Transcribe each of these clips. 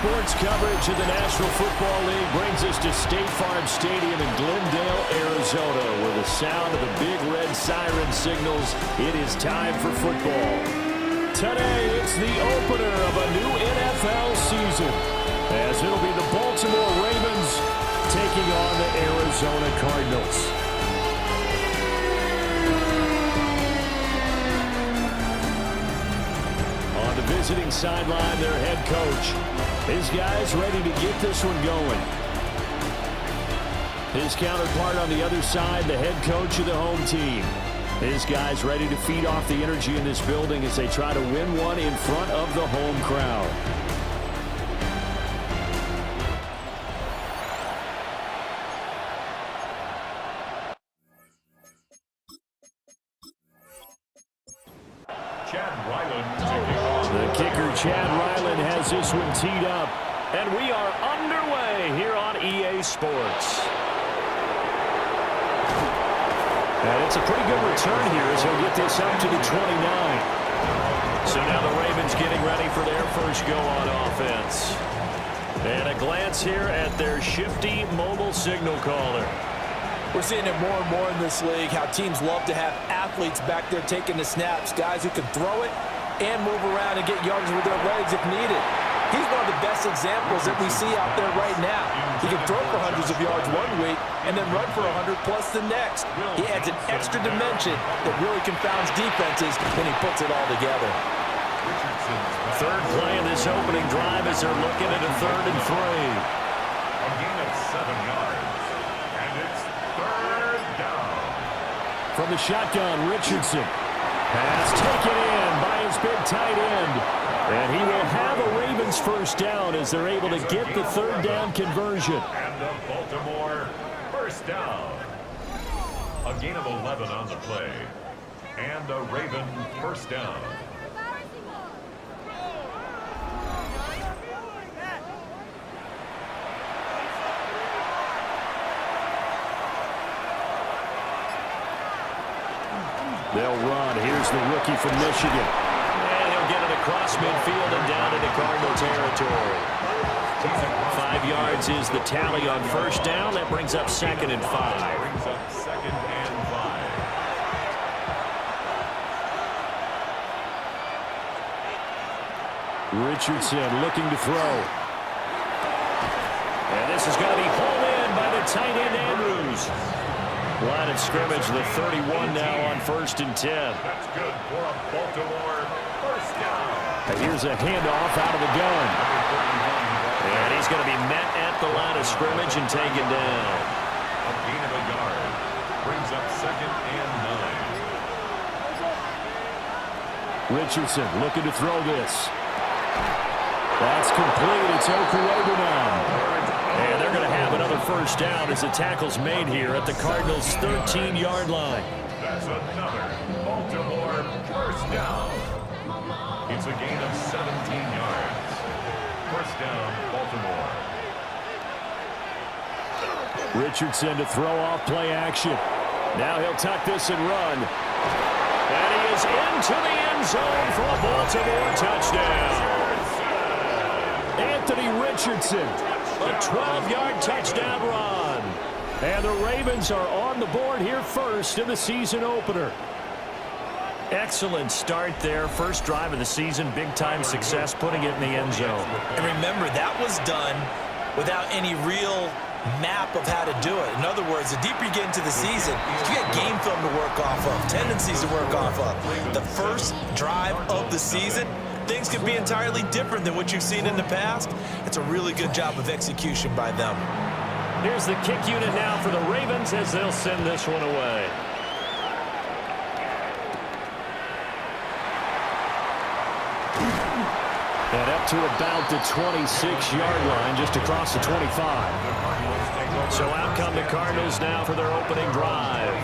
Sports coverage of the National Football League brings us to State Farm Stadium in Glendale, Arizona, where the sound of the big red siren signals it is time for football. Today, it's the opener of a new NFL season, as it'll be the Baltimore Ravens taking on the Arizona Cardinals. On the visiting sideline, their head coach. His guys ready to get this one going. His counterpart on the other side, the head coach of the home team. His guys ready to feed off the energy in this building as they try to win one in front of the home crowd. The kicker, Chad Ryland, has this one teed up. And we are underway here on EA Sports. And it's a pretty good return here as he'll get this up to the 29. So now the Ravens getting ready for their first go on offense. And a glance here at their shifty mobile signal caller. We're seeing it more and more in this league, how teams love to have athletes back there taking the snaps, guys who can throw it and move around and get yards with their legs if needed. He's one of the best examples that we see out there right now. He can throw for hundreds of yards one week and then run for 100 plus the next. He adds an extra dimension that really confounds defenses when he puts it all together. Third play of this opening drive as they're looking at a 3rd and 3. A gain of 7 yards. And it's 3rd down. From the shotgun, Richardson. Pass taken in by his big tight end. And he will have a Ravens first down as they're able to get the 3rd down conversion. And the Baltimore first down. A gain of 11 on the play. And a Raven first down. They'll run. Here's the rookie from Michigan. And he'll get it across midfield and down into Cardinal territory. 5 yards is the tally on first down. That brings up 2nd and 5. Brings up 2nd and 5. Richardson looking to throw. And this is going to be hauled in by the tight end Andrews. Line of scrimmage, the 31 now on 1st and 10. That's good for a Baltimore first down. And here's a handoff out of the gun. And he's going to be met at the line of scrimmage and taken down. A gain of a yard. Brings up 2nd and 9. Richardson looking to throw this. That's complete. It's Okuedo now. And they're going to have another first down as the tackle's made here at the Cardinals' 13-yard line. That's another Baltimore first down. It's a gain of 17 yards. First down, Baltimore. Richardson to throw off play action. Now he'll tuck this and run. And he is into the end zone for a Baltimore touchdown. Anthony Richardson, a 12-yard touchdown run. And the Ravens are on the board here first in the season opener. Excellent start there. First drive of the season, big-time success, putting it in the end zone. And remember, that was done without any real map of how to do it. In other words, the deeper you get into the season, you get game film to work off of, tendencies to work off of. The first drive of the season, things could be entirely different than what you've seen in the past. It's a really good job of execution by them. Here's the kick unit now for the Ravens as they'll send this one away. And up to about the 26-yard line, just across the 25. So out come the Cardinals now for their opening drive.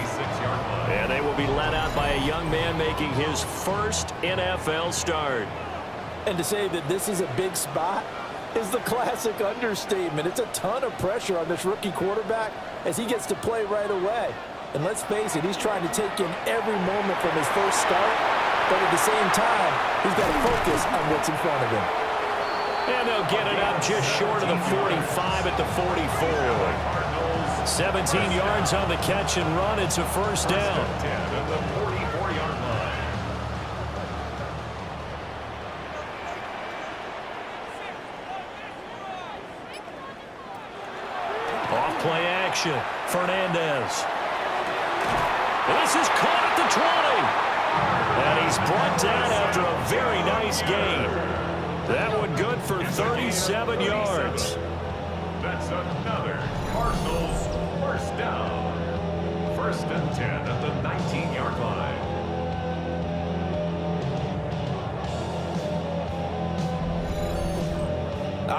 And they will be led out by a young man making his first NFL start. And to say that this is a big spot is the classic understatement. It's a ton of pressure on this rookie quarterback as he gets to play right away. And let's face it, he's trying to take in every moment from his first start, but at the same time, he's got to focus on what's in front of him. And they'll get it up just short of the 45 at the 44. 17 yards on the catch and run. It's a first down. At the 44-yard line. Off-play action. Fernandez. This is caught at the 20. And he's brought down after a very nice gain. That one good for 37 yards. That's another Cardinals first down. 1st and 10 at the 19-yard line.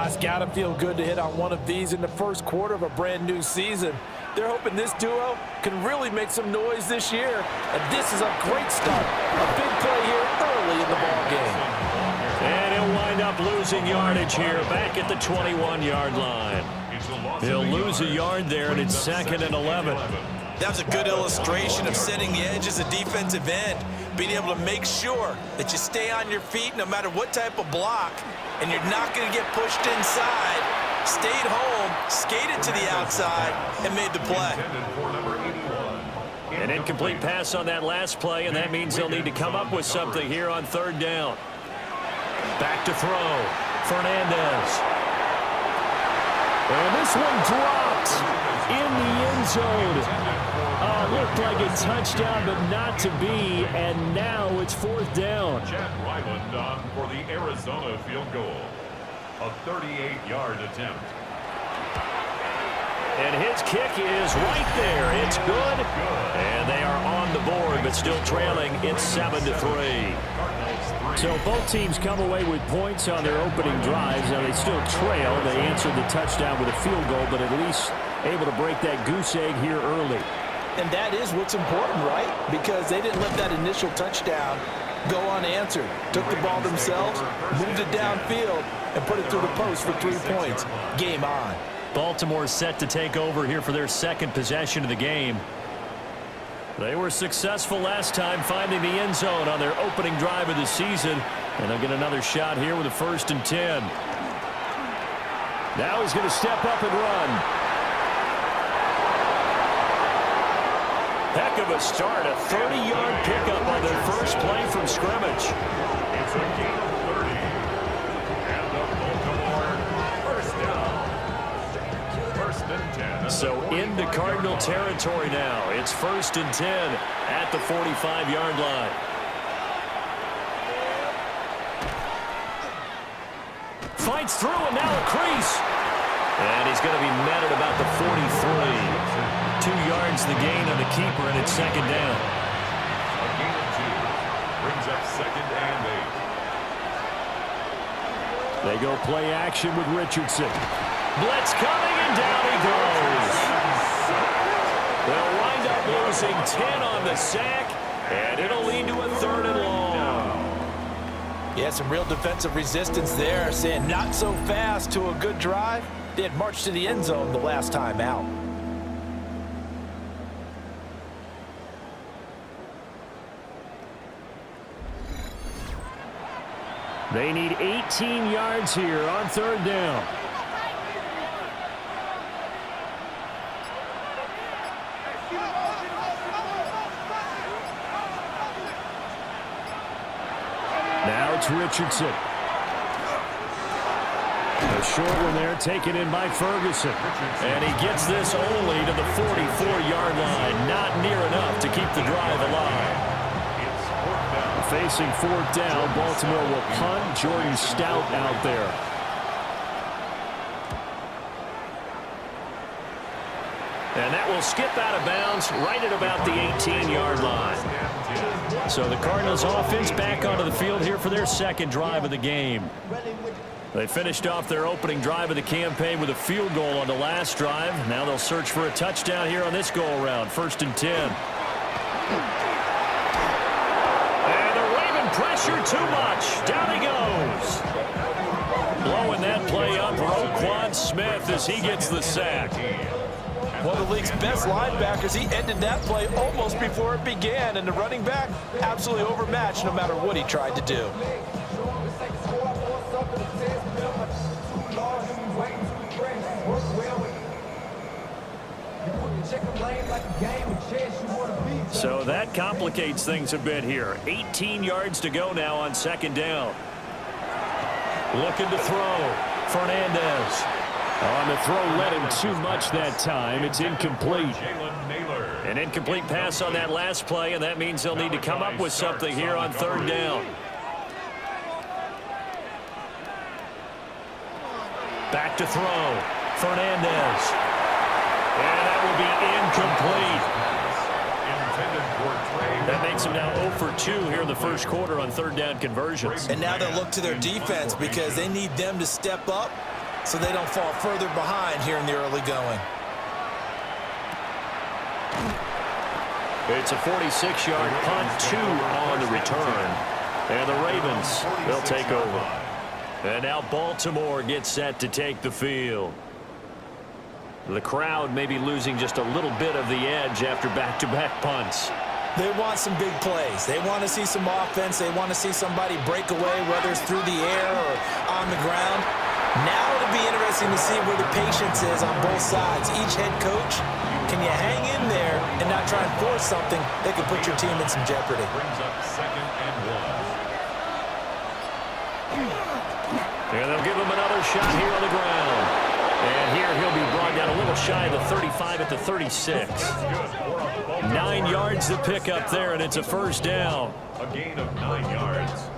It's got to feel good to hit on one of these in the first quarter of a brand new season. They're hoping this duo can really make some noise this year. And this is a great start. A big play here early in the ball game. And he'll wind up losing yardage here back at the 21-yard line. He'll lose a yard there, and it's 2nd and 11. That was a good illustration of setting the edge as a defensive end, being able to make sure that you stay on your feet no matter what type of block, and you're not going to get pushed inside. Stayed home, skated to the outside, and made the play. An incomplete pass on that last play, and that means they'll need to come up with something here on 3rd down. Back to throw. Fernandez. And this one dropped in the end zone. Looked like a touchdown, but not to be. And now it's 4th down. Chad Ryland on for the Arizona field goal. A 38-yard attempt. And his kick is right there. It's good. And they are on the board, but still trailing. It's 7-3. So both teams come away with points on their opening drives. Now they still trail. They answered the touchdown with a field goal, but at least able to break that goose egg here early. And that is what's important, right? Because they didn't let that initial touchdown go unanswered. Took the ball themselves, moved it downfield, and put it through the post for 3 points. Game on. Baltimore set to take over here for their 2nd possession of the game. They were successful last time finding the end zone on their opening drive of the season. And they'll get another shot here with a 1st and 10. Now he's going to step up and run. Heck of a start. A 30-yard pickup on their first play from scrimmage. It's a gain of 30. And the Baltimore first down. 1st and 10. So into Cardinal territory now. It's 1st and 10 at the 45-yard line. Fights through and now a crease. And he's going to be met at about the 43. 2 yards the gain on the keeper, and it's 2nd down. A gain of 2. Brings up 2nd and 8. They go play action with Richardson. Blitz coming, and down he goes. They'll wind up losing 10 on the sack, and it'll lead to a 3rd and long. Yeah, some real defensive resistance there, saying not so fast to a good drive. They had marched to the end zone the last time out. They need 18 yards here on 3rd down. Now it's Richardson. A short one there taken in by Ferguson. And he gets this only to the 44-yard line. Not near enough to keep the drive alive. Facing 4th down, Baltimore will punt. Jordan Stout out there. And that will skip out of bounds right at about the 18-yard line. So the Cardinals offense back onto the field here for their 2nd drive of the game. They finished off their opening drive of the campaign with a field goal on the last drive. Now they'll search for a touchdown here on this go-around. 1st and 10. Pressure too much. Down he goes. Blowing that play up for Roquan Smith as he gets the sack. One of the league's best linebackers. He ended that play almost before it began. And the running back, absolutely overmatched no matter what he tried to do. So that complicates things a bit here. 18 yards to go now on second down. Looking to throw. Fernandez. On the throw, led him too much that time. It's incomplete. An incomplete pass on that last play, and that means they'll need to come up with something here on third down. Back to throw. Fernandez. And that will be incomplete. That makes them now 0 for 2 here in the first quarter on third down conversions. And now they'll look to their defense because they need them to step up so they don't fall further behind here in the early going. It's a 46-yard punt, 2 on the return. And the Ravens, they'll take over. And now Baltimore gets set to take the field. The crowd may be losing just a little bit of the edge after back-to-back punts. They want some big plays. They want to see some offense. They want to see somebody break away, whether it's through the air or on the ground. Now it'll be interesting to see where the patience is on both sides. Each head coach, can you hang in there and not try and force something that could put your team in some jeopardy? Brings up 2nd and 1. And they'll give him another shot here on the ground. And here he'll be brought down a little shy of the 35 at the 36. 9 yards to pick up there, and it's a first down. A gain of 9 yards.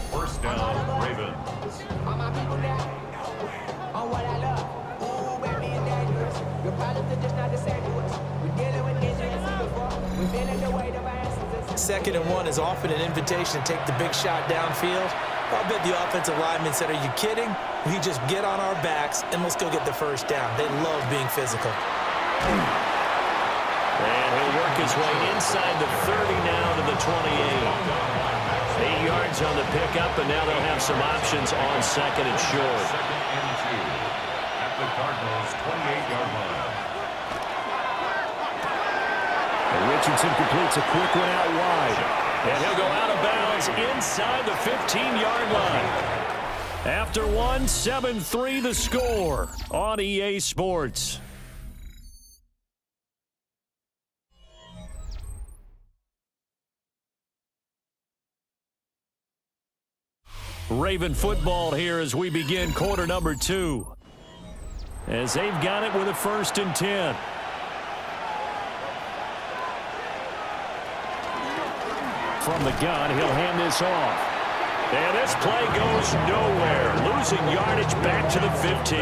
First down, Ravens. Second and 1 is often an invitation to take the big shot downfield. I'll bet the offensive lineman said, "Are you kidding? We just get on our backs and let's go get the first down." They love being physical. And he'll work his way inside the 30 now to the 28. 8 yards on the pickup, and now they'll have some options on second and short. 2nd and 2 at the Cardinals' 28-yard line. And Richardson completes a quick one out wide. And he'll go out of bounds inside the 15-yard line. After one, 7-3 the score on EA Sports. Raven football here as we begin quarter number 2. As they've got it with a 1st and 10. From the gun, he'll hand this off. And this play goes nowhere. Losing yardage back to the 15.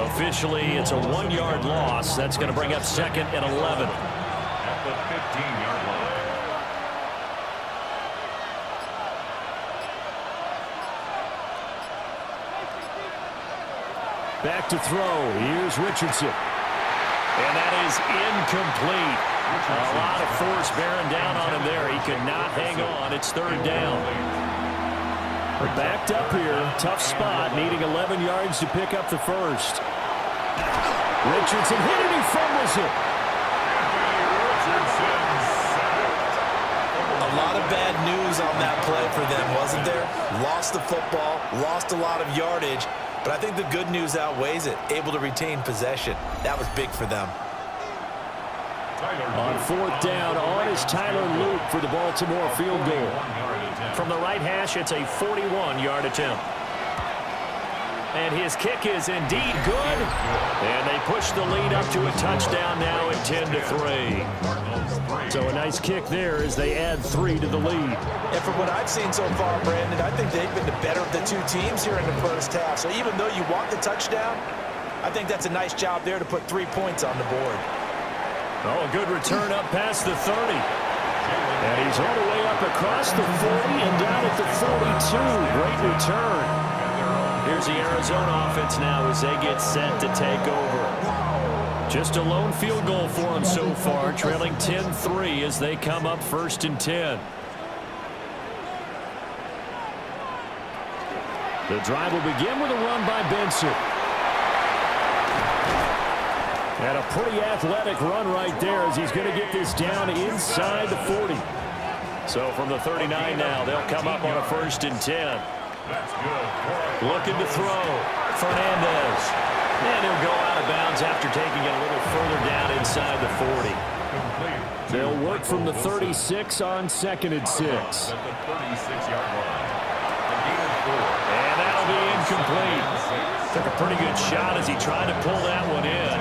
Officially, it's a 1-yard loss. That's going to bring up 2nd and 11. At the 15-yard line. Back to throw. Here's Richardson. And that is incomplete. A lot of force bearing down on him there. He could not hang on. It's 3rd down. We're backed up here. Tough spot. Needing 11 yards to pick up the first. Richardson hit it. He fumbles it. A lot of bad news on that play for them, wasn't there? Lost the football, lost a lot of yardage, but I think the good news outweighs it. Able to retain possession. That was big for them. On 4th down, on is Tyler Luke for the Baltimore field goal. From the right hash, it's a 41-yard attempt. And his kick is indeed good. And they push the lead up to a touchdown now at 10-3. So a nice kick there as they add 3 to the lead. And from what I've seen so far, Brandon, I think they've been the better of the two teams here in the first half. So even though you want the touchdown, I think that's a nice job there to put 3 points on the board. Oh, a good return up past the 30. And he's all the way up across the 40 and down at the 42. Great return. Here's the Arizona offense now as they get set to take over. Just a lone field goal for them so far, trailing 10-3 as they come up 1st and 10. The drive will begin with a run by Benson. And a pretty athletic run right there as he's going to get this down inside the 40. So from the 39 now, they'll come up on a 1st and 10. That's good. Looking to throw. Fernandez. And he'll go out of bounds after taking it a little further down inside the 40. They'll work from the 36 on 2nd and 6. At the 36-yard line. And that'll be incomplete. Took a pretty good shot as he tried to pull that one in.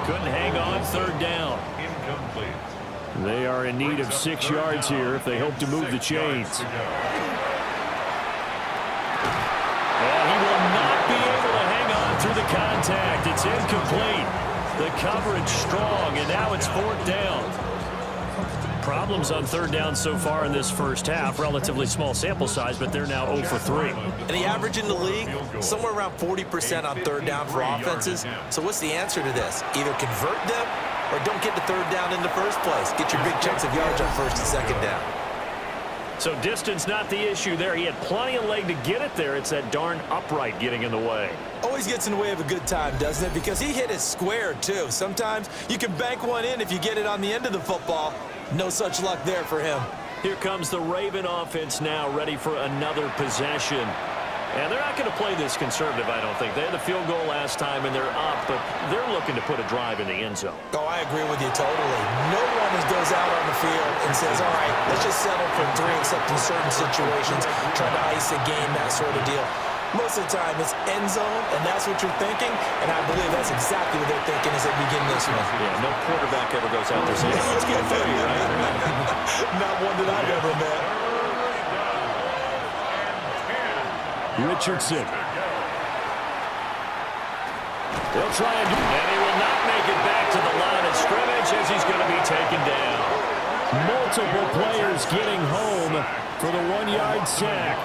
Couldn't hang on 3rd down. Incomplete. They are in need of 6 yards here if they hope to move the chains. And he will not be able to hang on through the contact. It's incomplete. The coverage strong, and now it's 4th down. Problems on 3rd down so far in this first half. Relatively small sample size, but they're now 0 for 3. And the average in the league, somewhere around 40% on 3rd down for offenses. So what's the answer to this? Either convert them or don't get the 3rd down in the first place. Get your big chunks of yards on 1st and 2nd down. So distance not the issue there. He had plenty of leg to get it there. It's that darn upright getting in the way. Always gets in the way of a good time, doesn't it? Because he hit it square, too. Sometimes you can bank one in if you get it on the end of the football. No such luck there for him. Here comes the Raven offense now, ready for another possession. And they're not going to play this conservative, I don't think. They had the field goal last time, and they're up, but they're looking to put a drive in the end zone. Oh, I agree with you totally. No one goes out on the field and says, all right, let's just settle for 3, except in certain situations, trying to ice a game, that sort of deal. Most of the time, it's end zone, and that's what you're thinking, and I believe that's exactly what they're thinking as they begin this one. Yeah, no quarterback ever goes out there saying, let's get 3, right? Not one that I've ever met. Richardson. They'll try and do that. And he will not make it back to the line of scrimmage as he's going to be taken down. Multiple players getting home for the 1-yard sack.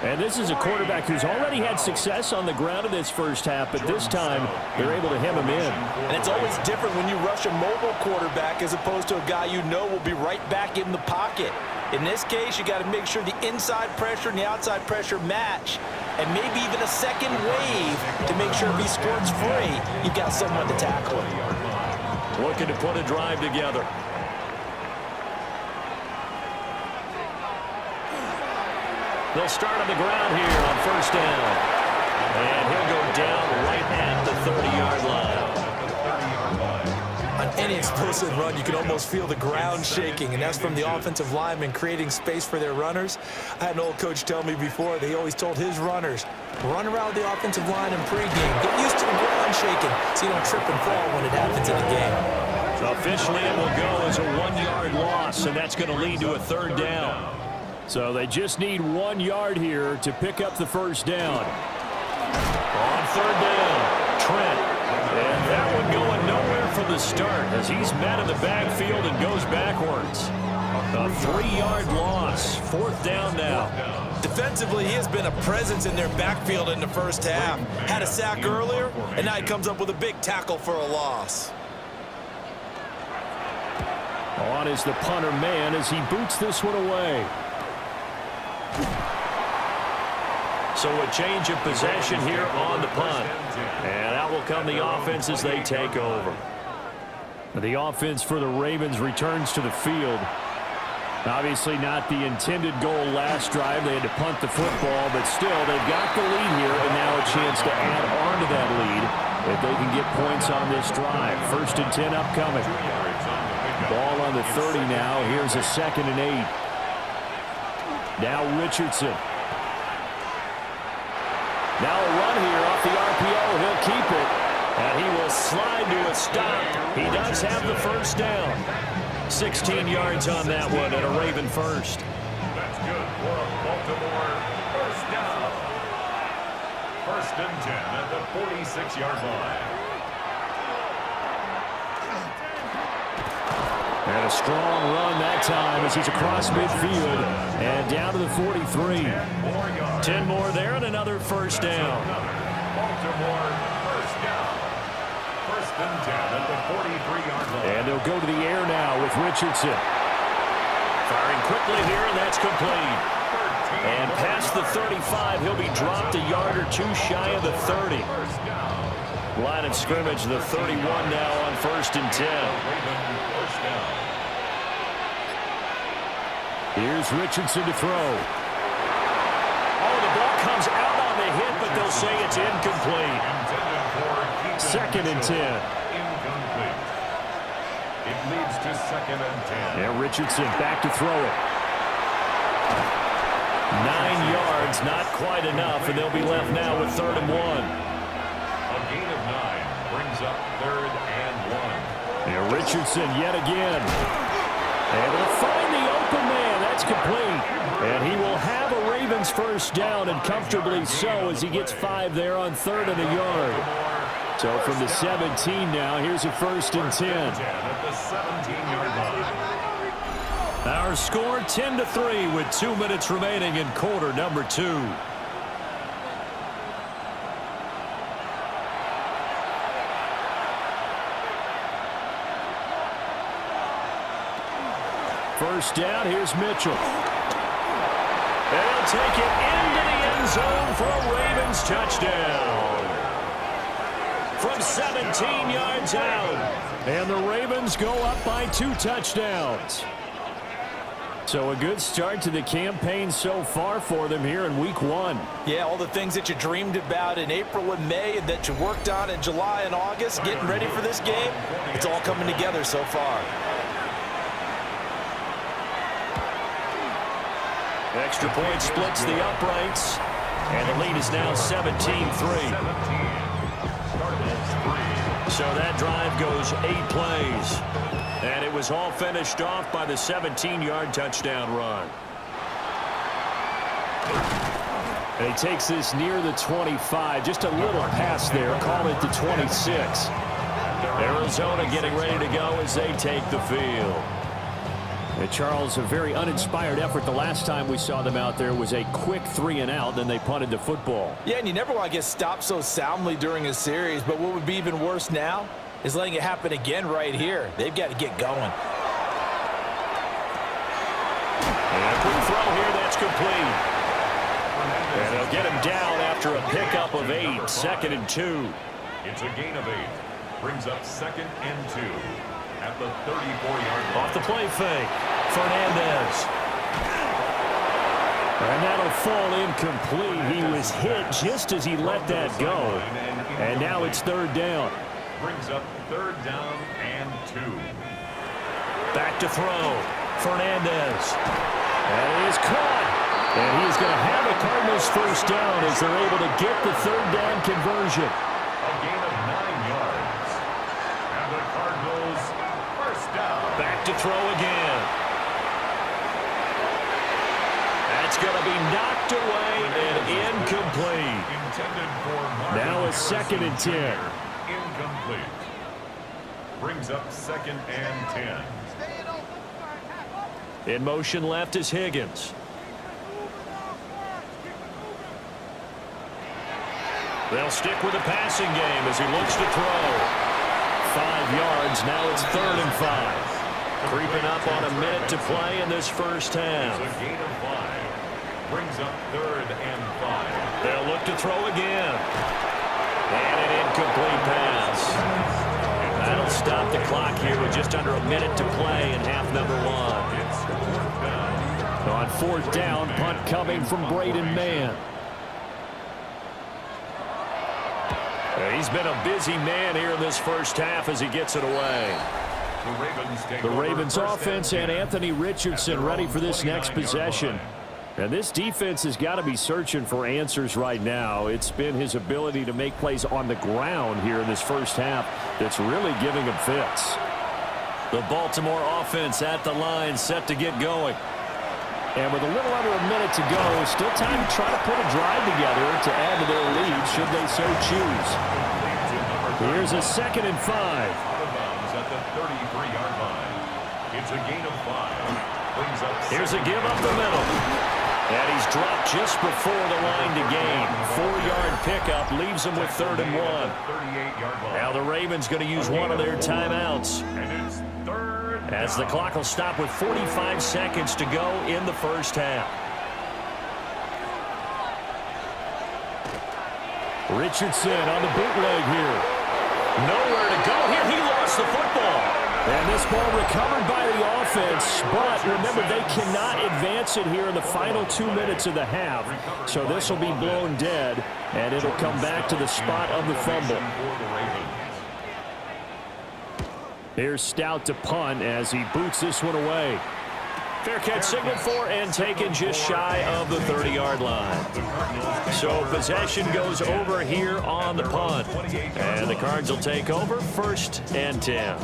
And this is a quarterback who's already had success on the ground in this first half, but this time they're able to hem him in. And it's always different when you rush a mobile quarterback as opposed to a guy you know will be right back in the pocket. In this case, you got to make sure the inside pressure and the outside pressure match, and maybe even a second wave to make sure if he squirts free, you've got someone to tackle him. Looking to put a drive together. They'll start on the ground here on 1st down. And he'll go down right at the 30-yard line. On any explosive run, you can almost feel the ground shaking, and that's from the offensive linemen creating space for their runners. I had an old coach tell me before, they always told his runners, run around the offensive line in pregame. Get used to the ground shaking so you don't trip and fall when it happens in the game. Officially, it will go as a 1-yard loss, and that's going to lead to a 3rd down. So they just need 1 yard here to pick up the 1st down. On 3rd down, Trent. And that one going nowhere from the start as he's met in the backfield and goes backwards. A 3-yard loss. 4th down now. Defensively, he has been a presence in their backfield in the first half. Had a sack earlier, and now he comes up with a big tackle for a loss. On is the punter man as he boots this one away. So a change of possession here on the punt. And out will come the offense as they take over. The offense for the Ravens returns to the field. Obviously not the intended goal last drive. They had to punt the football, but still they've got the lead here and now a chance to add on to that lead if they can get points on this drive. 1st and 10 upcoming. Ball on the 30 now. Here's a 2nd and 8. Now Richardson. Now a run here off the RPO. He'll keep it. And he will slide to a stop. He does have the 1st down. 16 yards on that one and a Raven 1st. That's good for a Baltimore 1st down. 1st and 10 at the 46-yard line. And a strong run that time as he's across midfield and down to the 43. 10 more there and another 1st down. Baltimore 1st down. 1st and 10 at the 43-yard line. And they'll go to the air now with Richardson. Firing quickly here, and that's complete. And past the 35, he'll be dropped a yard or 2 shy of the 30. Line of scrimmage, the 31 now on 1st and 10. Here's Richardson to throw. Oh, the ball comes out on the hit, but they'll say it's incomplete. 2nd and 10. Incomplete. It leads to 2nd and 10. And Richardson back to throw it. 9 yards, not quite enough, and they'll be left now with 3rd and 1. A gain of 9 brings up 3rd and 1. And Richardson yet again. And he'll find the open man. That's complete. And he will have a Ravens first down, and comfortably so, as he gets 5 there on 3rd and a yard. So from the 17 now, here's a 1st and 10. At the 17-yard line. Our score 10-3 with 2 minutes remaining in quarter number 2. First down, here's Mitchell. They'll take it into the end zone for a Ravens touchdown. From 17 yards out. And the Ravens go up by 2 touchdowns. So a good start to the campaign so far for them here in week 1. Yeah, all the things that you dreamed about in April and May and that you worked on in July and August, getting ready for this game, it's all coming together so far. Extra point splits the uprights. And the lead is now 17-3. So that drive goes 8 plays. And it was all finished off by the 17-yard touchdown run. And he takes this near the 25. Just a little pass there. Call it the 26. Arizona getting ready to go as they take the field. And Charles, a very uninspired effort. The last time we saw them out there was a quick 3 and out, then they punted the football. Yeah, and you never want to get stopped so soundly during a series, but what would be even worse now is letting it happen again right here. They've got to get going. And a quick throw here, that's complete. And they'll get him down after a pickup of 8, 2nd and 2. It's a gain of 8. Brings up 2nd and 2 at the 34-yard line. Off the play fake, Fernandez. And that'll fall incomplete. He was hit just as he let that go. And now it's 3rd down. Brings up 3rd down and 2. Back to throw. Fernandez. And he is caught. And he's going to have the Cardinals first down as they're able to get the 3rd down conversion. A gain of 9 yards. And the Cardinals first down. Back to throw again. That's going to be knocked away and incomplete. Intended for Now a 2nd and 10. Incomplete. Brings up 2nd and 10. In motion left is Higgins. They'll stick with the passing game as he looks to throw. 5 yards, now it's 3rd and 5. Creeping up on a minute to play in this first half. It's a gain of 5. Brings up 3rd and 5. They'll look to throw again. And an incomplete pass. That'll stop the clock here with just under a minute to play in half number 1. It's 4th down. On 4th down, punt coming from Braden Mann. He's been a busy man here in this first half as he gets it away. The Ravens offense and Anthony Richardson ready for this next possession. And this defense has got to be searching for answers right now. It's been his ability to make plays on the ground here in this first half that's really giving him fits. The Baltimore offense at the line set to get going. And with a little under a minute to go, still time to try to put a drive together to add to their lead should they so choose. Here's a 2nd and 5. Out of bounds at the 33-yard line. It's a gain of 5. Brings up Here's a give up the middle. And he's dropped just before the line to gain. 4-yard pickup leaves him with 3rd and 1. 38-yard line. Now the Ravens going to use one of their timeouts. And it's 3rd As the clock will stop with 45 seconds to go in the first half. Richardson on the bootleg here. Nowhere to go here. He lost the football. And this ball recovered by the offense. but remember, they cannot advance it here in the final 2 minutes of the half. So this will be blown dead, and it'll come back to the spot of the fumble. Here's Stout to punt as he boots this one away. Fair catch signaled for and taken just shy of the 30-yard line. So possession goes over here on the punt. And the Cards will take over 1st and 10.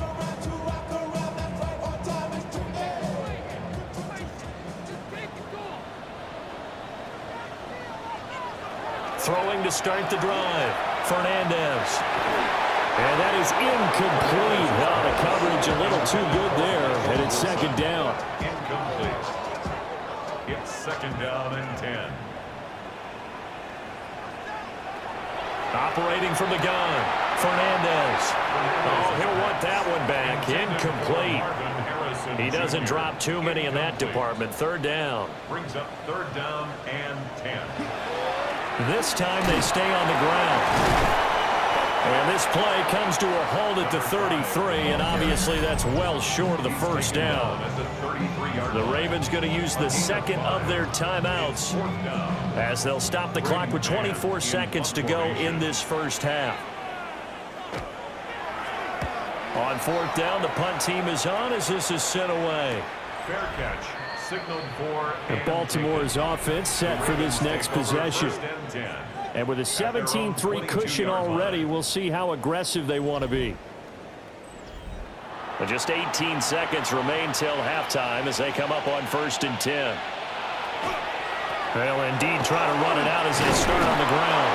Throwing to start the drive. Fernandez. And that is incomplete. Well, the coverage a little too good there. And it's 2nd down. Incomplete. It's 2nd down and 10. Operating from the gun. Fernandez. Oh, he'll want that one back. Incomplete. He doesn't drop too many in that department. 3rd down. Brings up 3rd down and 10. This time they stay on the ground. And this play comes to a halt at the 33, and obviously that's well short of the 1st down. The Ravens going to use the 2nd of their timeouts as they'll stop the clock with 24 seconds to go in this 1st half. On 4th down, the punt team is on as this is sent away. Fair catch. Signaled for. And Baltimore's offense set for this next possession. And with a 17-3 cushion already, we'll see how aggressive they want to be. But just 18 seconds remain till halftime as they come up on 1st and 10. They'll indeed try to run it out as they start on the ground.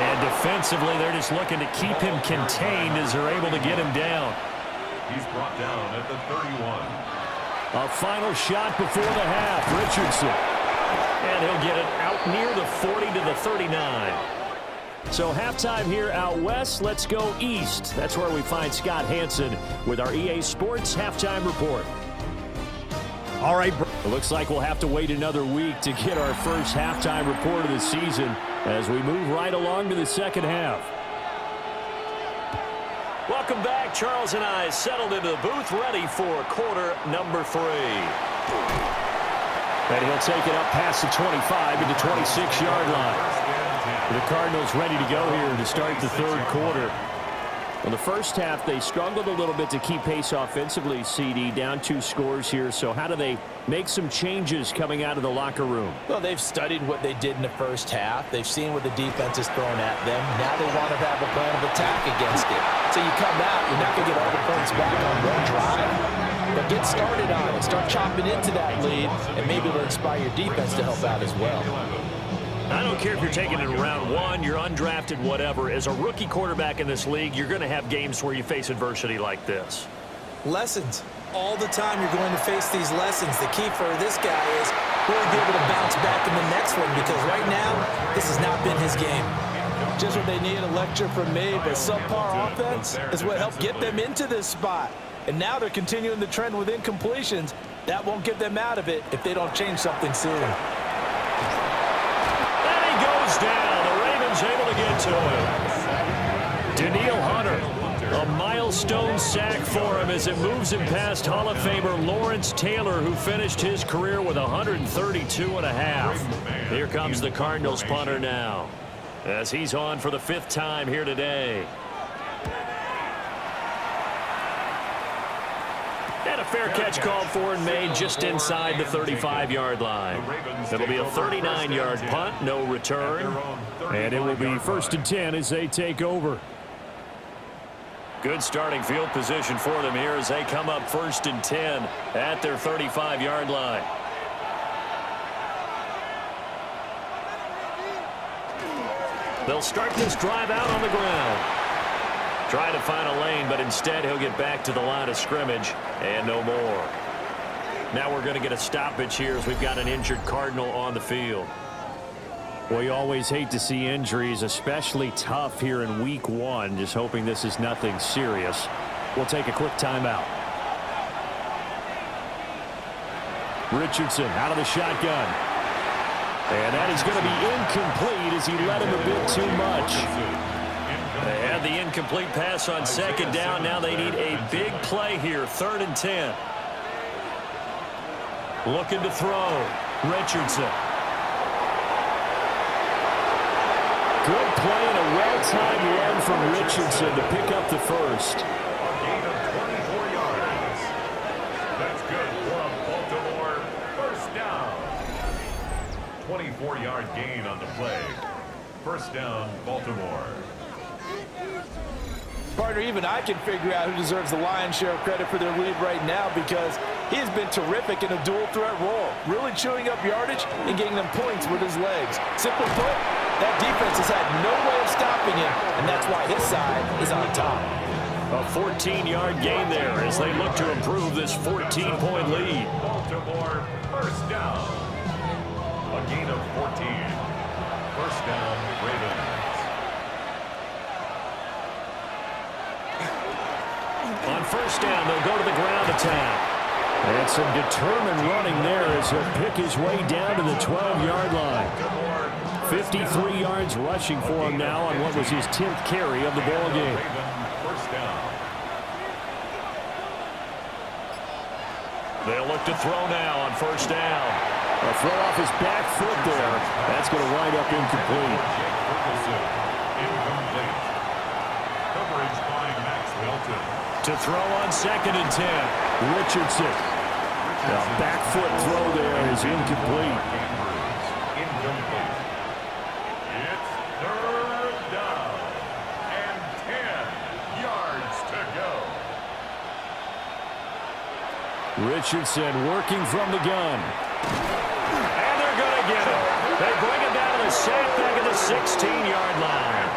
And defensively, they're just looking to keep him contained as they're able to get him down. He's brought down at the 31. A final shot before the half. Richardson. And he'll get it out near the 40 to the 39. So halftime here out west. Let's go east. That's where we find Scott Hansen with our EA Sports Halftime Report. All right, it looks like we'll have to wait another week to get our first halftime report of the season as we move right along to the 2nd half. Welcome back. Charles and I settled into the booth ready for quarter number 3. And he'll take it up past the 25 to the 26-yard line. The Cardinals ready to go here to start the 3rd quarter. In the 1st half, they struggled a little bit to keep pace offensively, CD, down 2 scores here. So how do they make some changes coming out of the locker room? Well, they've studied what they did in the 1st half. They've seen what the defense is throwing at them. Now they want to have a plan of attack against it. So you come out, you're not going to get all the points back on one drive. But get started on it. Start chopping into that lead, and maybe it'll inspire your defense to help out as well. I don't care if you're taking it in round 1, you're undrafted, whatever. As a rookie quarterback in this league, you're going to have games where you face adversity like this. Lessons. All the time you're going to face these lessons. The key for this guy is will he be able to bounce back in the next one? Because right now, this has not been his game. Just what they need, a lecture from me, but subpar offense is what helped get them into this spot. And now they're continuing the trend with incompletions. That won't get them out of it if they don't change something soon. And he goes down. The Ravens able to get to him. Danielle Hunter, a milestone sack for him as it moves him past Hall of Famer Lawrence Taylor, who finished his career with 132.5. Here comes the Cardinals punter now, as he's on for the 5th time here today. And a fair catch called for and made just inside the 35-yard line. It'll be a 39-yard punt, no return. And it will be 1st and 10 as they take over. Good starting field position for them here as they come up 1st and 10 at their 35-yard line. They'll start this drive out on the ground. Try to find a lane, but instead he'll get back to the line of scrimmage and no more. Now we're going to get a stoppage here as we've got an injured Cardinal on the field. Well, you always hate to see injuries, especially tough here in week 1. Just hoping this is nothing serious. We'll take a quick timeout. Richardson out of the shotgun. And that is going to be incomplete as he led him a bit too much. They had the incomplete pass on 2nd down. Now they need a big play here, 3rd and 10. Looking to throw. Richardson. Good play and a well-timed run from Richardson to pick up the first. A gain of 24 yards. That's good for a Baltimore first down. 24-yard gain on the play. First down, Baltimore. Partner, even I can figure out who deserves the lion's share of credit for their lead right now because he has been terrific in a dual threat role, really chewing up yardage and getting them points with his legs. Simply put, that defense has had no way of stopping him, and that's why his side is on top. A 14-yard gain there as they look to improve this 14-point lead. Baltimore first down. A gain of 14. First down, Ravens. On first down, they'll go to the ground attack. And some determined running there as he'll pick his way down to the 12-yard line. 53 yards rushing for him now on what was his 10th carry of the ball game. First down. They'll look to throw now on first down. A throw off his back foot there. That's going to wind up incomplete. Incomplete. Coverage by Max Milton. To throw on 2nd and 10. Richardson. The back foot throw there is incomplete. Incomplete. It's third down and 10 yards to go. Richardson working from the gun. And they're going to get him. They bring him down to the sack back at the 16-yard line.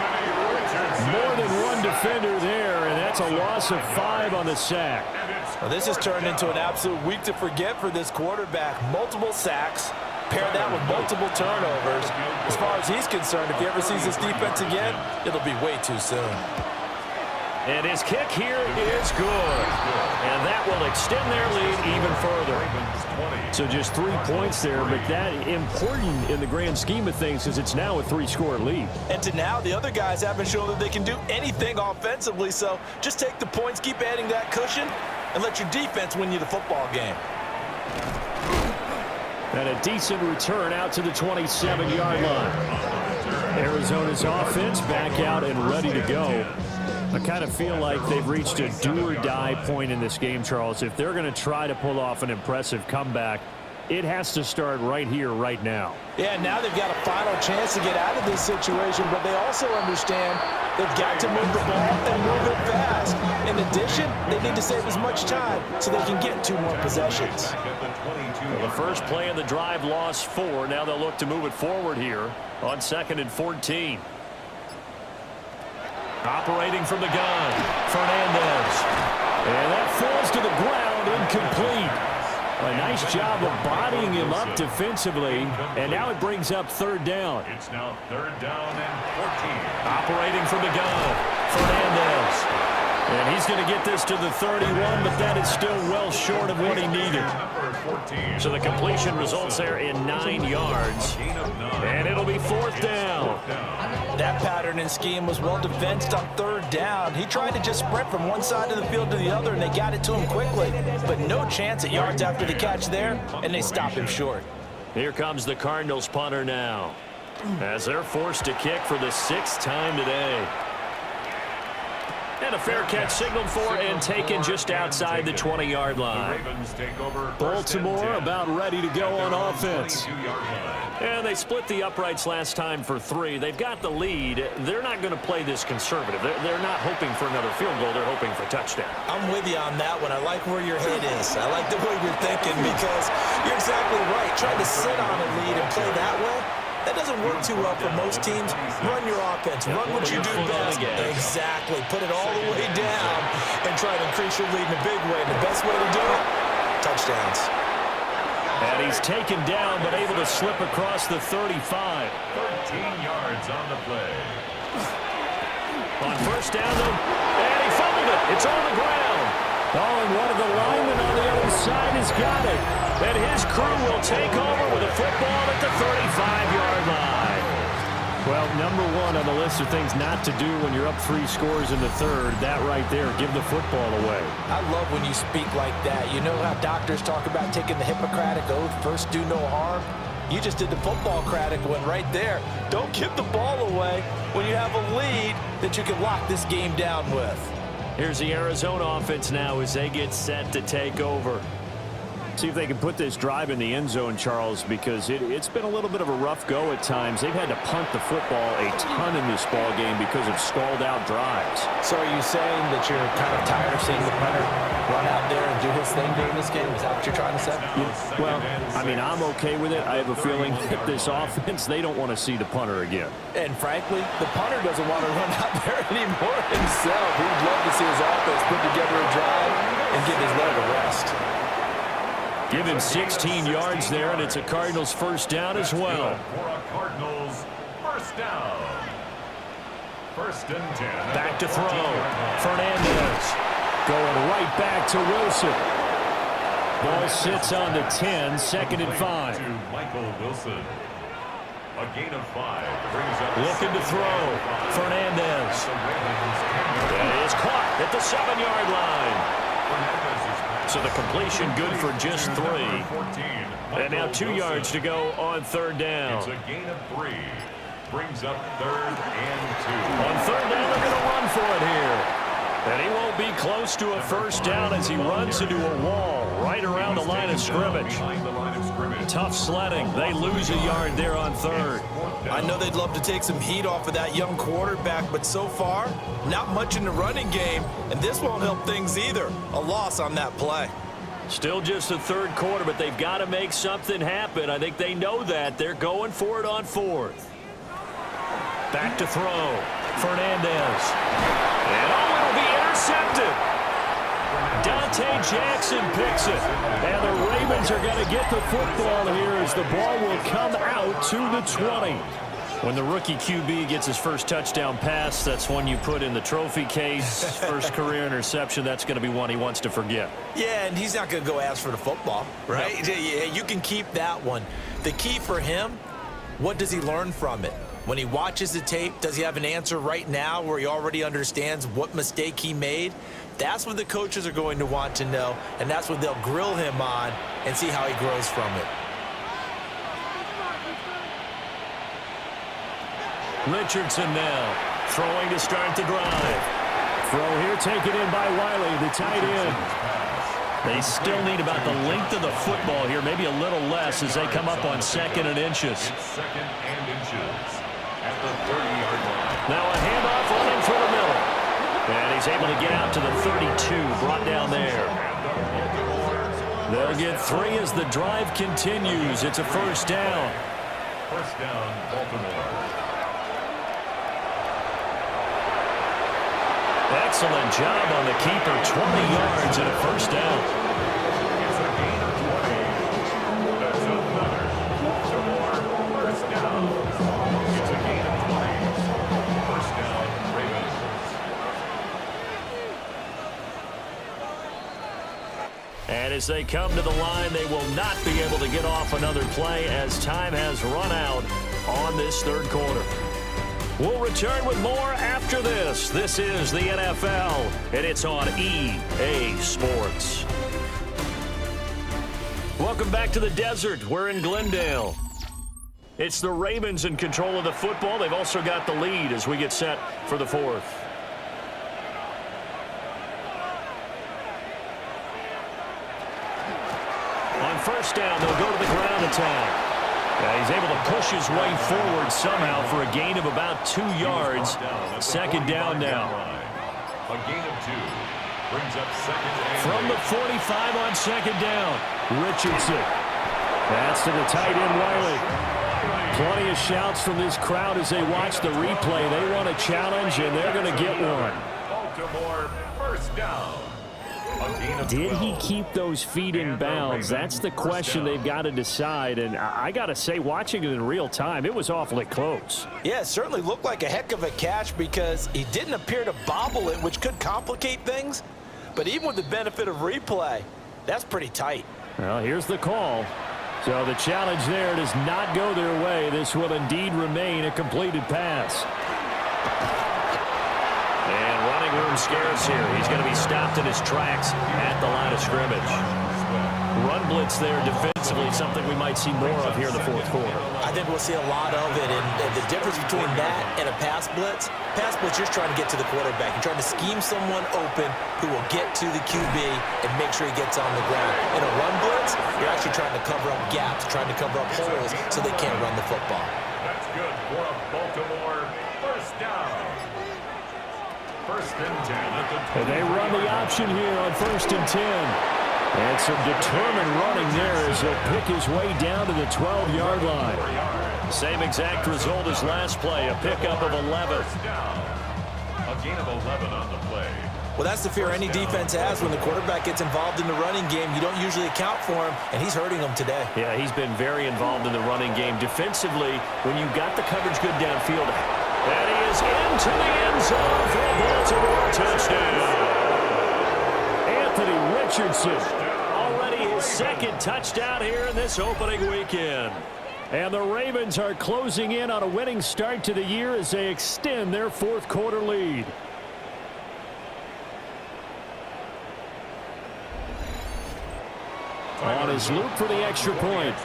More than one defender there, and that's a loss of 5 on the sack. Well, this has turned into an absolute week to forget for this quarterback. Multiple sacks, pair that with multiple turnovers. As far as he's concerned, if he ever sees this defense again, it'll be way too soon. And his kick here is good. And that will extend their lead even further. So just 3 points there, but that important in the grand scheme of things because it's now a 3-score lead. And to now, the other guys haven't shown that they can do anything offensively, so just take the points, keep adding that cushion, and let your defense win you the football game. And a decent return out to the 27-yard line. Arizona's offense back out and ready to go. I kind of feel like they've reached a do-or-die point in this game, Charles. If they're going to try to pull off an impressive comeback, it has to start right here, right now. Yeah, now they've got a final chance to get out of this situation, but they also understand they've got to move the ball and move it fast. In addition, they need to save as much time so they can get 2 more possessions. Well, the first play of the drive lost 4. Now they'll look to move it forward here on 2nd and 14. Operating from the gun, Fernandez. And that falls to the ground, incomplete. A nice job of bodying him up defensively, and now it brings up 3rd down. It's now 3rd down and 14. Operating from the gun, Fernandez. And he's going to get this to the 31, but that is still well short of what he needed. So the completion results there in 9 yards. And it'll be 4th down. That pattern and scheme was well defensed on 3rd down. He tried to just sprint from one side of the field to the other, and they got it to him quickly. But no chance at yards after the catch there, and they stop him short. Here comes the Cardinals punter now, as they're forced to kick for the 6th time today. And a fair catch signaled for and taken just outside the 20-yard line. Baltimore about ready to go on offense. And they split the uprights last time for 3. They've got the lead. They're not going to play this conservative. They're not hoping for another field goal. They're hoping for a touchdown. I'm with you on that one. I like where your head is. I like the way you're thinking because you're exactly right. Trying to sit on a lead and play that way, that doesn't work too well for most teams. Run your offense. Run what you do best. Exactly. Put it all the way down and try to increase your lead in a big way. And the best way to do it, touchdowns. And he's taken down but able to slip across the 35. 13 yards on the play. On first down, though, and he fumbled it. It's on the ground. Oh, and one of the linemen on the other side has got it. And his crew will take over with a football at the 35-yard line. Well, number one on the list of things not to do when you're up 3 scores in the third, that right there, give the football away. I love when you speak like that. You know how doctors talk about taking the Hippocratic Oath, first do no harm? You just did the football-cratic one right there. Don't give the ball away when you have a lead that you can lock this game down with. Here's the Arizona offense now as they get set to take over. See if they can put this drive in the end zone, Charles, because it's been a little bit of a rough go at times. They've had to punt the football a ton in this ball game because of stalled-out drives. So are you saying that you're kind of tired of seeing the punter run out there and do his thing during this game? Is that what you're trying to say? Well, I mean, I'm okay with it. I have a feeling that this offense, they don't want to see the punter again. And frankly, the punter doesn't want to run out there anymore himself. He'd love to see his offense put together a drive and give his leg a rest. Give him 16 yards there, and it's a Cardinals first down as well. For a Cardinals first down. First and 10. Back to throw. Fernandez going right back to Wilson. Ball sits on the 10, 2nd and 5. To Michael Wilson. A gain of 5 brings up looking to throw. Fernandez. That is caught at the 7-yard line. So the completion good for just 3. And now 2 yards to go on 3rd down. It's a gain of 3. Brings up 3rd and 2. On 3rd down, they're going to run for it here. And he won't be close to a first down as he runs into a wall right around the line of scrimmage. Tough sledding. They lose a yard there on 3rd. I know they'd love to take some heat off of that young quarterback, but so far, not much in the running game, and this won't help things either. A loss on that play. Still just the 3rd quarter, but they've got to make something happen. I think they know that. They're going for it on 4th. Back to throw. Fernandez. And it'll be intercepted. Dante Jackson picks it. And the Ravens are going to get the football here as the ball will come out to the 20. When the rookie QB gets his first touchdown pass, that's one you put in the trophy case. First career interception, that's going to be one he wants to forget. Yeah, and he's not going to go ask for the football, right? No. Yeah, you can keep that one. The key for him, what does he learn from it? When he watches the tape, does he have an answer right now where he already understands what mistake he made? That's what the coaches are going to want to know, and that's what they'll grill him on and see how he grows from it. Richardson now throwing to start the drive. Throw here taken in by Wiley, the tight end. They still need about the length of the football here, maybe a little less as they come up on 2nd and inches. It's 2nd and inches at the 30-yard line. Now a handoff running for the middle. And he's able to get out to the 32, brought down there. They'll get 3 as the drive continues. It's a first down. First down, Baltimore. Excellent job on the keeper. 20 yards and a first down. It's a gain of 20. That's another. 2 more first down. It's a gain of 20. First down, Ravens. And as they come to the line, they will not be able to get off another play as time has run out on this 3rd quarter. We'll return with more after this. This is the NFL, and it's on EA Sports. Welcome back to the desert. We're in Glendale. It's the Ravens in control of the football. They've also got the lead as we get set for the 4th. On first down, they'll go to the ground attack. He's able to push his way forward somehow for a gain of about 2 yards. 2nd down now. A gain of 2 brings up 2nd and from the 45 on 2nd down. Richardson. That's to the tight end, Wiley. Plenty of shouts from this crowd as they watch the replay. They want a challenge, and they're going to get one. Baltimore first down. Did he keep those feet in bounds? That's the question they've got to decide. And I got to say, watching it in real time, it was awfully close. Yeah, it certainly looked like a heck of a catch because he didn't appear to bobble it, which could complicate things. But even with the benefit of replay, that's pretty tight. Well, here's the call. So the challenge there does not go their way. This will indeed remain a completed pass. And running room scarce here. He's going to be stopped in his tracks at the line of scrimmage. Run blitz there defensively, something we might see more of here in the fourth quarter. I think we'll see a lot of it, and the difference between that and a pass blitz, you're trying to get to the quarterback. You're trying to scheme someone open who will get to the QB and make sure he gets on the ground. In a run blitz, you're actually trying to cover up gaps, trying to cover up holes so they can't run the football. That's good for a Baltimore first down. First and 10 at the 20. And they run the option here on 1st and 10. And some determined running there as he'll pick his way down to the 12-yard line. Same exact result as last play, a pickup of 11. A gain of 11 on the play. Well, that's the fear any defense has when the quarterback gets involved in the running game. You don't usually account for him, and he's hurting them today. Yeah, he's been very involved in the running game. Defensively, when you got the coverage good downfield, and he is into the end zone for a Baltimore touchdown. Anthony Richardson, already his second touchdown here in this opening weekend. And the Ravens are closing in on a winning start to the year as they extend their fourth quarter lead. On his loop for the extra point.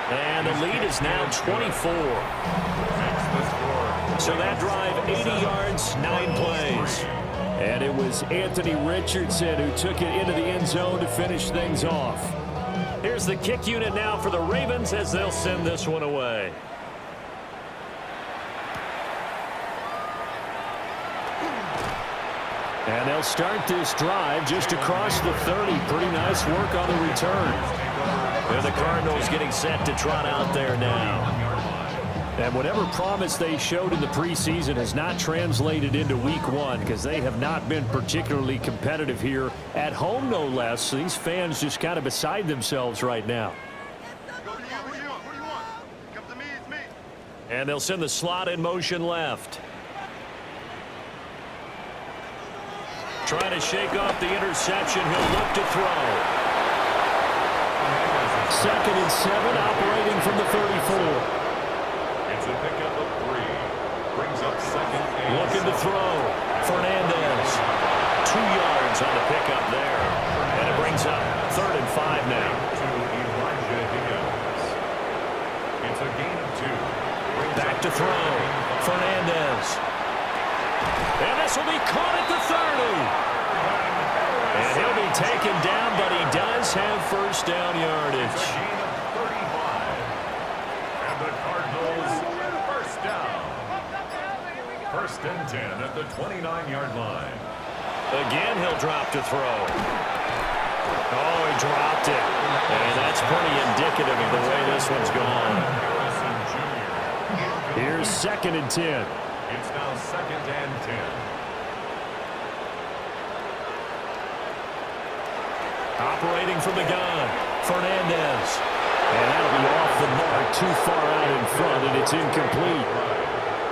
And the lead is now 24. So that drive, 80 yards, 9 plays. And it was Anthony Richardson who took it into the end zone to finish things off. Here's the kick unit now for the Ravens as they'll send this one away. And they'll start this drive just across the 30. Pretty nice work on the return. And the Cardinals getting set to trot out there now. And whatever promise they showed in the preseason has not translated into week one because they have not been particularly competitive here at home, no less. So these fans just kind of beside themselves right now. And they'll send the slot in motion left. Trying to shake off the interception. He'll look to throw. 2nd and 7, operating from the 34. It's a pickup of 3. Brings up 2nd and Looking to throw. Fernandez. 2 yards on the pickup there. And it brings up 3rd and 5 now. It's a gain of 2. Back to throw. Fernandez. And this will be caught at the 30. And he'll be taken down, but he does have first down yardage. Gain of 35. And the Cardinals first down. 1st and 10 at the 29-yard line. Again, he'll drop to throw. Oh, he dropped it. And that's pretty indicative of the way this one's gone. Here's 2nd and 10. It's now 2nd and 10. Operating from the gun, Fernandez. And that'll be off the mark, too far out in front, and it's incomplete.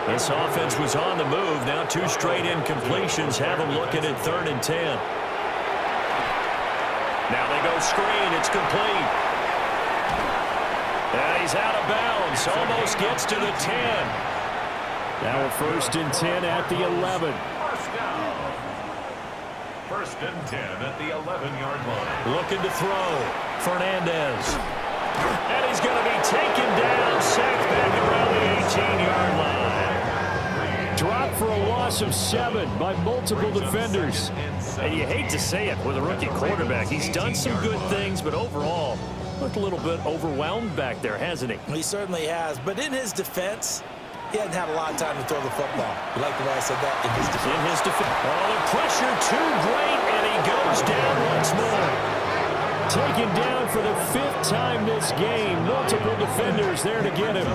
This offense was on the move. Now 2 straight incompletions have them looking at 3rd and 10. Now they go screen. It's complete. And he's out of bounds. Almost gets to the 10. Now a 1st and 10 at the 11. First down. 1st and 10 at the 11-yard line. Looking to throw. Fernandez. And he's going to be taken down. Sacked back around the 18-yard line. Dropped for a loss of 7 by multiple defenders. And you hate to say it with a rookie quarterback. He's done some good things, but overall, looked a little bit overwhelmed back there, hasn't he? He certainly has. But in his defense, he hadn't had a lot of time to throw the football. You like the way I said that? In his defense. In his defense. Oh, the pressure too great, and he goes down once more. Taken down for the 5th time this game. Multiple defenders there to get him.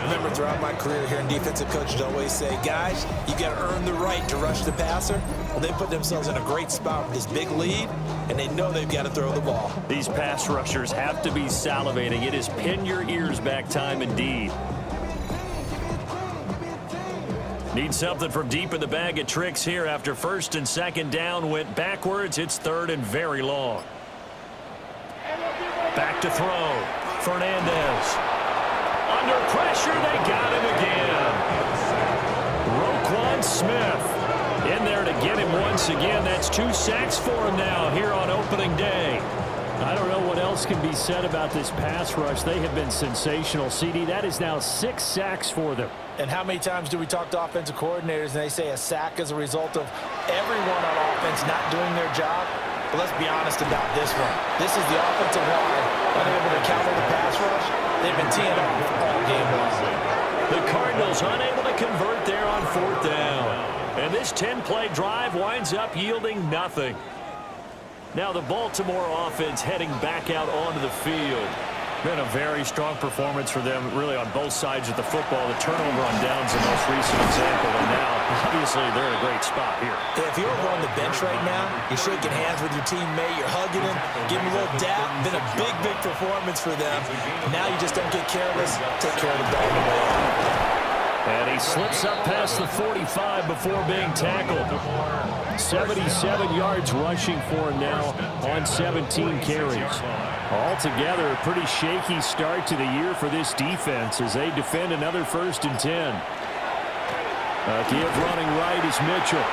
Remember, throughout my career here in defensive coaches always say, guys, you got to earn the right to rush the passer. Well, they put themselves in a great spot with this big lead, and they know they've got to throw the ball. These pass rushers have to be salivating. It is pin your ears back time indeed. Need something from deep in the bag of tricks here after first and second down went backwards. It's third and very long. Back to throw. Fernandez. Under pressure, they got him again. Roquan Smith in there to get him once again. That's 2 sacks for him now here on opening day. I don't know what else can be said about this pass rush. They have been sensational, CD. That is now 6 sacks for them. And how many times do we talk to offensive coordinators and they say a sack is a result of everyone on offense not doing their job? But let's be honest about this one. This is the offensive line unable to counter the pass rush. They've been teeing off all game long. The Cardinals unable to convert there on 4th down. And this 10-play drive winds up yielding nothing. Now the Baltimore offense heading back out onto the field. Been a very strong performance for them, really, on both sides of the football. The turnover on downs the most recent example, and now, obviously, they're in a great spot here. If you're over on the bench right now, you're shaking hands with your teammate, you're hugging him, giving him a little dap. Been a big, big performance for them. Now you just don't get careless. Take care of the ball on the way out. And he slips up past the 45 before being tackled. 77 yards rushing for him now on 17 carries. Altogether, a pretty shaky start to the year for this defense as they defend another 1st and 10. Give running right is Mitchell.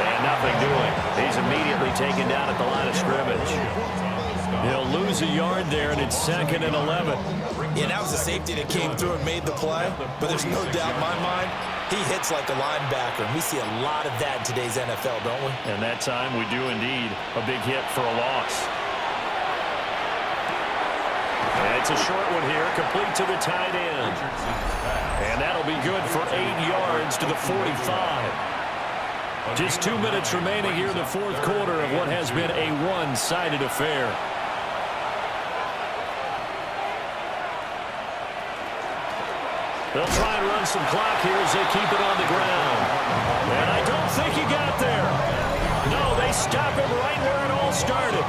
And nothing doing. He's immediately taken down at the line of scrimmage. He'll lose a yard there, and it's 2nd and 11. Yeah, that was a safety that came through and made the play. But there's no doubt in my mind, he hits like a linebacker. And we see a lot of that in today's NFL, don't we? And that time we do indeed. A big hit for a loss. And it's a short one here, complete to the tight end. And that'll be good for 8 yards to the 45. Just 2 minutes remaining here in the 4th quarter of what has been a one-sided affair. They'll try and run some clock here as they keep it on the ground. And I don't think he got there. No, they stop him right where it all started.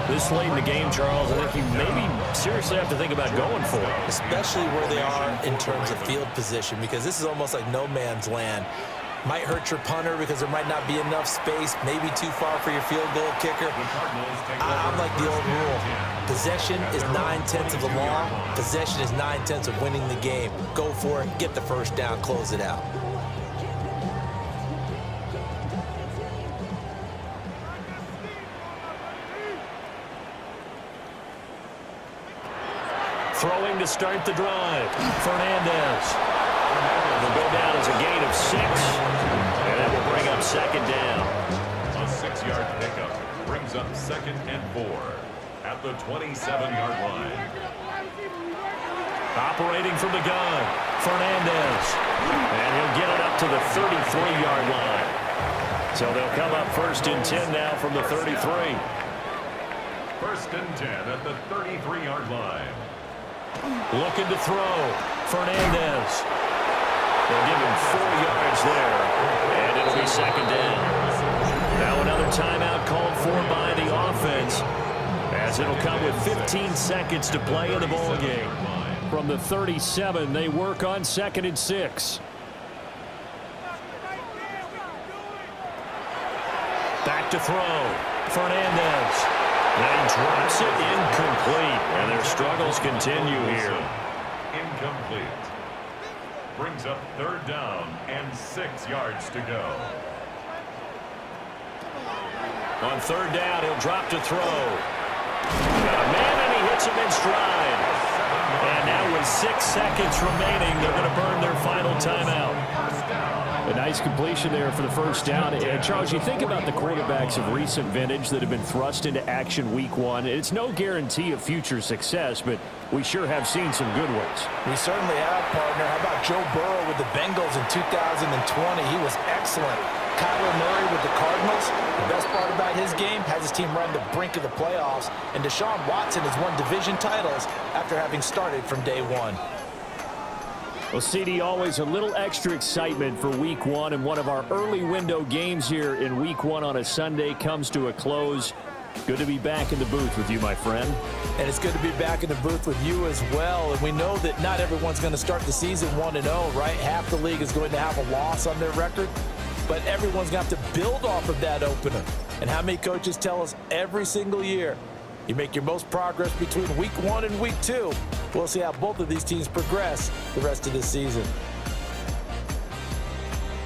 This late in the game, Charles, I think you maybe seriously have to think about going for it. Especially where they are in terms of field position, because this is almost like no man's land. Might hurt your punter because there might not be enough space, maybe too far for your field goal kicker. I'm like the old rule. Possession is 9/10 of the law. Possession is 9/10 of winning the game. Go for it, get the first down, close it out. Throwing to start the drive. Fernandez. Will go down as a gain of 6. And that will bring up 2nd down. A 6-yard pickup brings up 2nd and 4 at the 27-yard line. Operating from the gun. Fernandez. And he'll get it up to the 33-yard line. So they'll come up 1st and 10 now from the 33. 1st and 10 at the 33-yard line. Looking to throw. Fernandez. They'll give him 4 yards there. And it'll be 2nd down. Now another timeout called for by the offense, as it'll come with 15 seconds to play in the ball game. From the 37, they work on 2nd and 6. Back to throw. Fernandez. And he drops it incomplete. And their struggles continue here. Incomplete. Brings up 3rd down and 6 yards to go. On 3rd down, he'll drop to throw. Got a man, and he hits him in stride. And now with 6 seconds remaining, they're going to burn their final timeout. A nice completion there for the 1st down. And Charles, you think about the quarterbacks of recent vintage that have been thrust into action week 1. It's no guarantee of future success, but we sure have seen some good ones. We certainly have, partner. How about Joe Burrow with the Bengals in 2020? He was excellent. Kyler Murray with the Cardinals. The best part about his game has his team run the brink of the playoffs. And Deshaun Watson has won division titles after having started from day 1. Well, CD, always a little extra excitement for week 1, and one of our early window games here in week 1 on a Sunday comes to a close. Good to be back in the booth with you, my friend. And it's good to be back in the booth with you as well. And we know that not everyone's going to start the season 1-0, right? Half the league is going to have a loss on their record. But everyone's going to have to build off of that opener. And how many coaches tell us every single year, you make your most progress between week 1 and week 2. We'll see how both of these teams progress the rest of this season.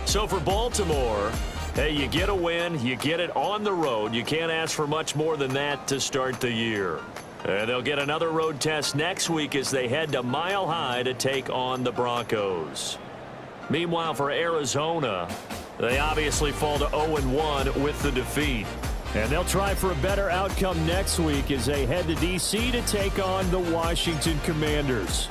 So for Baltimore, hey, you get a win, you get it on the road. You can't ask for much more than that to start the year. They'll get another road test next week as they head to Mile High to take on the Broncos. Meanwhile, for Arizona, they obviously fall to 0-1 with the defeat. And they'll try for a better outcome next week as they head to D.C. to take on the Washington Commanders.